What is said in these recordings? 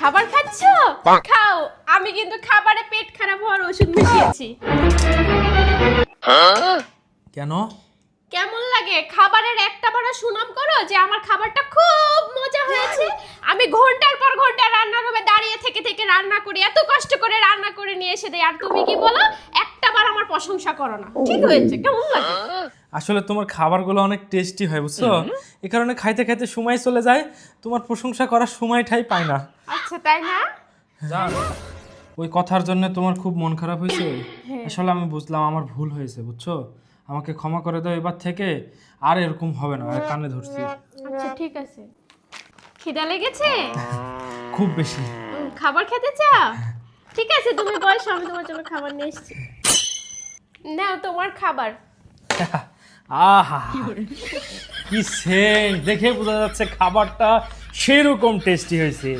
খাবার খাচ্ছ? খাও, আমি কিন্তু খাবারে পেট খারাপ হওয়ার ওষুধ মিশিয়েছি। কেন? কেমন লাগে? খাবারের একটা বড় সুনাম করো যে আমার খাবারটা খুব মজা হয়েছে। আমি ঘন্টার পর ঘন্টা রান্নার রুমে দাঁড়িয়ে থেকে থেকে রান্না করি, এত কষ্ট করে রান্না করে নিয়ে এসে দেই, আর তুমি কি বলো? একটাবার আমার প্রশংসা করো না। ঠিক হয়েছে, কেমন লাগে? আসলে তোমার খাবারগুলো অনেক টেস্টি হয়, বুঝছো? এই কারণে খাইতে খাইতে সময় চলে যায়, তোমার প্রশংসা করার সময়টাই পাই না। আচ্ছা, তাই না? জান, ওই কথার জন্য তোমার খুব মন খারাপ হয়েছে। আসলে আমি বুঝলাম আমার ভুল হয়েছে, বুঝছো? আমাকে ক্ষমা করে দাও, এবার থেকে আর এরকম হবে না। আর কানে ধরছি। আচ্ছা, ঠিক আছে। খিদা লেগেছে? খুব বেশি। খাবার খেতে চাও? ঠিক আছে, তুমি বসো, আমি তোমার জন্য খাবার নিয়ে এসেছি। নাও তোমার খাবার। আহা, কি সেন্ট! দেখে বোঝা যাচ্ছে খাবারটা সেরকম টেস্টি হয়েছে।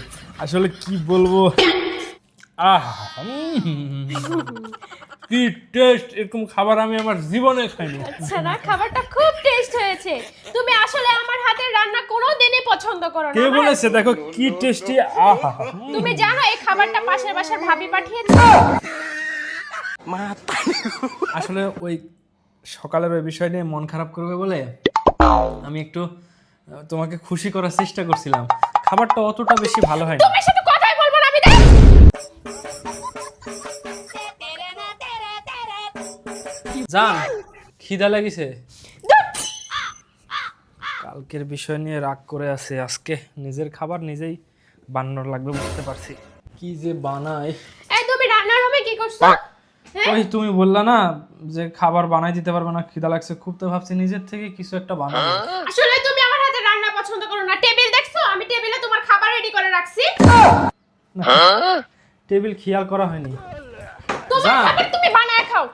আসলে কি বলবো, আহা, কি টেস্ট! এরকম খাবার আমি আমার জীবনে খাইনি। আচ্ছা না, খাবারটা খুব টেস্ট হয়েছে। তুমি আসলে আমার হাতের রান্না কোনোদিনই পছন্দ করো না। কে বলেছে? দেখো কি টেস্টি! আহা, তুমি জানো এই খাবারটা পাশের বাসার ভাবি পাঠিয়েছে? আসলে ওই সকালের ওই বিষয় নিয়ে মন খারাপ করবে বলে আমি একটু তোমাকে খুশি করার চেষ্টা করছিলাম। খাবারটা অতটা বেশি ভালো হয়নি। তুমি শুধু কথাই বলবো না, আমি জান, খিদা লাগিছে। কালকের বিষয় নিয়ে রাগ করে আছে, আজকে নিজের খাবার নিজেই বানানোর লাগবে, বুঝতে পারছি। কি যে বানাই! এই তুমি রান্নার রুমে কি করছো? ওই তুমি বললা না যে খাবার বানাই দিতে পারবে না, খিদা লাগছে খুব, তো ভাবছি নিজের থেকে কিছু একটা বানাবো। আসলে তুমি আমার হাতের রান্না পছন্দ করো না। টেবিল দেখছো? আমি টেবিলে তোমার খাবার রেডি করে রাখছি। টেবিল খেয়াল করা হয়নি। তোমার জান, খাবার তুমি বানায় খাও।